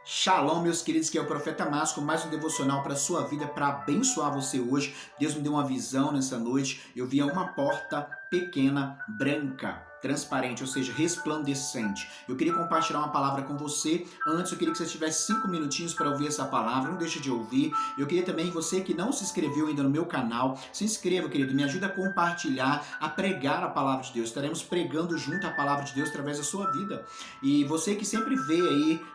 Shalom, meus queridos, que é o Profeta Márcio com mais um devocional para a sua vida, para abençoar você hoje. Deus me deu uma visão nessa noite, eu via uma porta pequena, branca, transparente, ou seja, resplandecente. Eu queria compartilhar uma palavra com você. Antes, eu queria que você tivesse 5 minutinhos para ouvir essa palavra, não deixe de ouvir. Eu queria também que você que não se inscreveu ainda no meu canal, se inscreva, querido, me ajuda a compartilhar, a pregar a palavra de Deus. Estaremos pregando junto a palavra de Deus através da sua vida. E você que sempre vê aí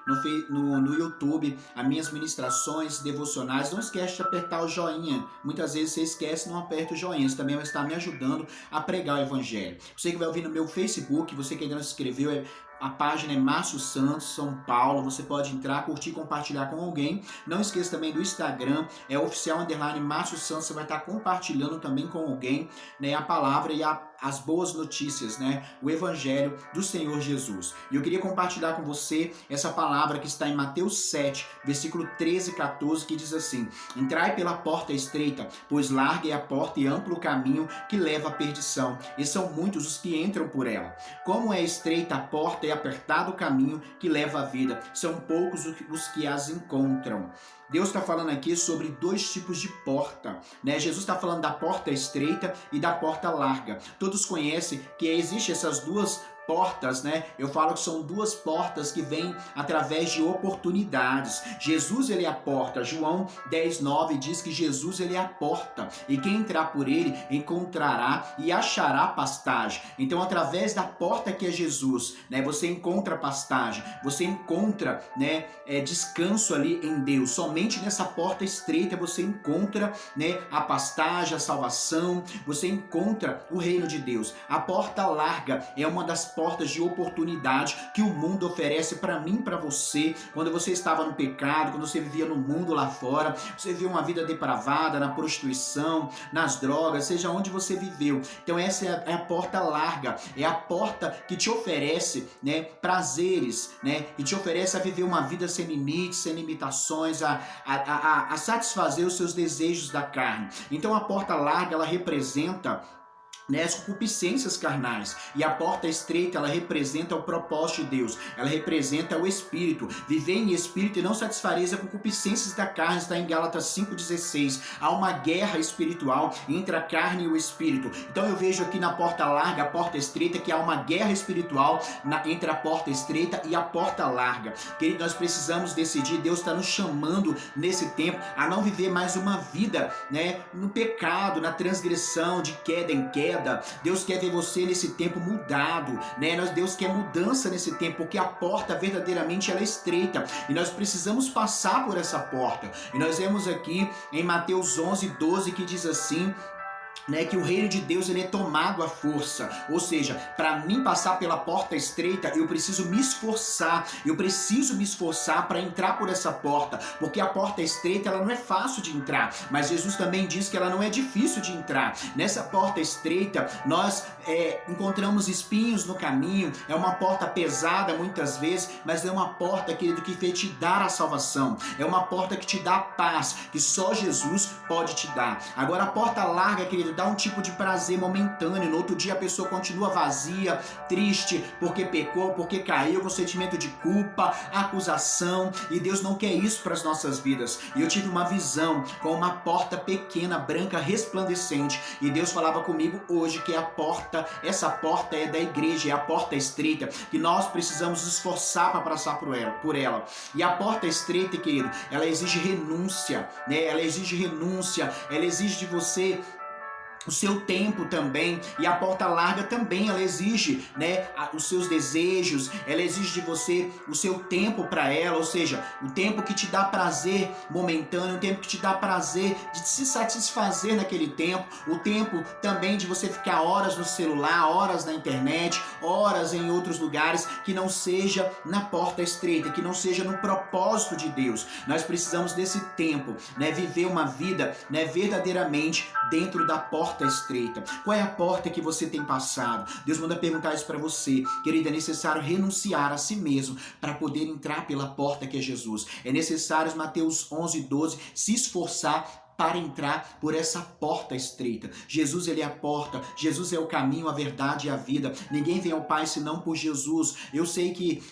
no YouTube as minhas ministrações devocionais, não esquece de apertar o joinha. Muitas vezes você esquece e não aperta o joinha. Isso também vai estar me ajudando a pregar o evangelho. Você que vai ouvir no meu Facebook, você que ainda não se inscreveu, a página é Márcio Santos, São Paulo. Você pode entrar, curtir, compartilhar com alguém. Não esqueça também do Instagram, é oficial_Márcio Santos. Você vai estar compartilhando também com alguém, né, a palavra e as boas notícias, né, o evangelho do Senhor Jesus. E eu queria compartilhar com você essa palavra que está em Mateus 7, versículo 13 e 14, que diz assim: Entrai pela porta estreita, pois larga é a porta e amplo o caminho que leva à perdição, e são muitos os que entram por ela. Como é estreita a porta e apertado o caminho que leva à vida, são poucos os que as encontram. Deus está falando aqui sobre dois tipos de porta, né? Jesus está falando da porta estreita e da porta larga. Todos conhecem que existem essas duas portas, né? Eu falo que são duas portas que vêm através de oportunidades. Jesus, ele é a porta. João 10:9 diz que Jesus, ele é a porta, e quem entrar por ele encontrará e achará pastagem. Então, através da porta que é Jesus, né, você encontra pastagem, você encontra, né, descanso ali em Deus. Somente nessa porta estreita você encontra, né, a pastagem, a salvação, você encontra o reino de Deus. A porta larga é uma das portas de oportunidade que o mundo oferece para mim e para você. Quando você estava no pecado, quando você vivia no mundo lá fora, você vivia uma vida depravada, na prostituição, nas drogas, seja onde você viveu. Então essa é a porta larga, é a porta que te oferece, né, prazeres, né, e te oferece a viver uma vida sem limites, sem limitações, a satisfazer os seus desejos da carne. Então a porta larga, ela representa, né, as concupiscências carnais, e a porta estreita, ela representa o propósito de Deus, ela representa o Espírito. Viver em Espírito e não satisfareis as concupiscências da carne, está em Gálatas 5:16. Há uma guerra espiritual entre a carne e o Espírito. Então eu vejo aqui na porta larga, a porta estreita, que há uma guerra espiritual entre a porta estreita e a porta larga. Querido, nós precisamos decidir. Deus está nos chamando nesse tempo a não viver mais uma vida, né, no pecado, na transgressão, de queda em queda. Deus quer ver você nesse tempo mudado, né? Deus quer mudança nesse tempo, porque a porta verdadeiramente ela é estreita e nós precisamos passar por essa porta. E nós vemos aqui em Mateus 11:12 que diz assim, né, que o reino de Deus, ele é tomado à força. Ou seja, para mim passar pela porta estreita, eu preciso me esforçar. Eu preciso me esforçar para entrar por essa porta, porque a porta estreita, ela não é fácil de entrar, mas Jesus também diz que ela não é difícil de entrar. Nessa porta estreita, nós encontramos espinhos no caminho. É uma porta pesada muitas vezes, mas é uma porta, querido, que vai te dar a salvação. É uma porta que te dá paz, que só Jesus pode te dar. Agora, a porta larga, querido, dá um tipo de prazer momentâneo. No outro dia a pessoa continua vazia, triste, porque pecou, porque caiu, com sentimento de culpa, acusação, e Deus não quer isso para as nossas vidas. E eu tive uma visão com uma porta pequena, branca, resplandecente, e Deus falava comigo hoje que essa porta é da igreja, é a porta estreita, que nós precisamos esforçar para passar por ela. E a porta estreita, querido, ela exige renúncia, né? Ela exige renúncia, ela exige de você o seu tempo também. E a porta larga também, ela exige, né, os seus desejos, ela exige de você o seu tempo para ela, ou seja, o tempo que te dá prazer momentâneo, o tempo que te dá prazer de se satisfazer naquele tempo, o tempo também de você ficar horas no celular, horas na internet, horas em outros lugares, que não seja na porta estreita, que não seja no propósito de Deus. Nós precisamos desse tempo, né, viver uma vida, né, verdadeiramente dentro da porta estreita. Qual é a porta que você tem passado? Deus manda perguntar isso para você. Querida, é necessário renunciar a si mesmo para poder entrar pela porta que é Jesus. É necessário, Mateus 11:12, se esforçar para entrar por essa porta estreita. Jesus, ele é a porta. Jesus é o caminho, a verdade e a vida. Ninguém vem ao Pai senão por Jesus. Eu sei que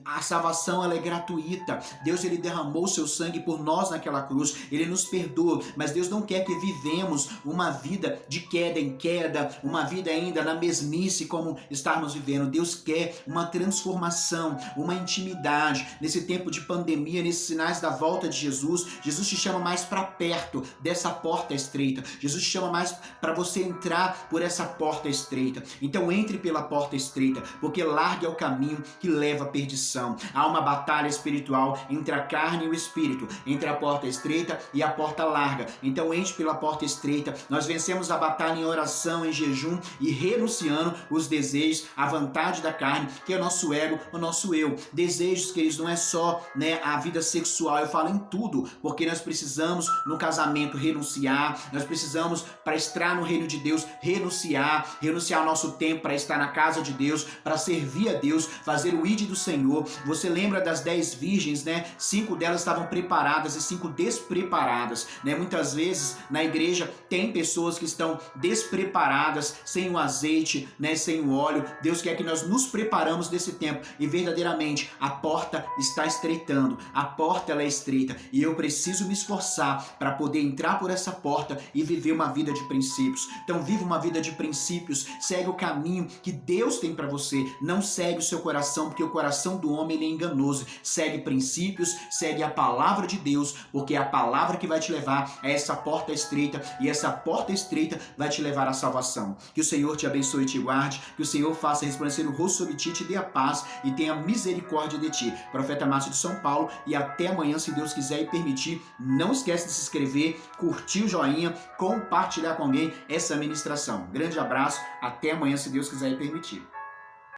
a salvação, ela é gratuita. Deus, ele derramou o seu sangue por nós naquela cruz. Ele nos perdoa, mas Deus não quer que vivemos uma vida de queda em queda, uma vida ainda na mesmice como estarmos vivendo. Deus quer uma transformação, uma intimidade. Nesse tempo de pandemia, nesses sinais da volta de Jesus, Jesus te chama mais para perto dessa porta estreita. Jesus te chama mais para você entrar por essa porta estreita. Então entre pela porta estreita, porque largo é o caminho que leva à perdição. Há uma batalha espiritual entre a carne e o espírito, entre a porta estreita e a porta larga. Então entre pela porta estreita. Nós vencemos a batalha em oração, em jejum e renunciando os desejos, a vontade da carne, que é o nosso ego, o nosso eu. Desejos, queridos, não é só, a vida sexual, eu falo em tudo, porque nós precisamos no casamento renunciar, nós precisamos para estar no reino de Deus renunciar o nosso tempo para estar na casa de Deus, para servir a Deus, fazer o ide do Senhor. Você lembra das 10 virgens, 5 delas estavam preparadas e 5 despreparadas, Muitas vezes na igreja tem pessoas que estão despreparadas, sem o azeite, sem o óleo. Deus quer que nós nos preparamos desse tempo e verdadeiramente a porta está estreitando, a porta ela é estreita e eu preciso me esforçar para poder entrar por essa porta e viver uma vida de princípios. Então viva uma vida de princípios, segue o caminho que Deus tem para você, não segue o seu coração, porque o coração do homem ele é enganoso. Segue princípios, segue a palavra de Deus, porque é a palavra que vai te levar a essa porta estreita e essa porta estreita vai te levar à salvação. Que o Senhor te abençoe e te guarde, que o Senhor faça resplandecer o rosto sobre ti, te dê a paz e tenha misericórdia de ti. Profeta Márcio de São Paulo, e até amanhã, se Deus quiser e permitir. Não esquece de se inscrever, curtir o joinha, compartilhar com alguém essa ministração. Grande abraço, até amanhã, se Deus quiser e permitir.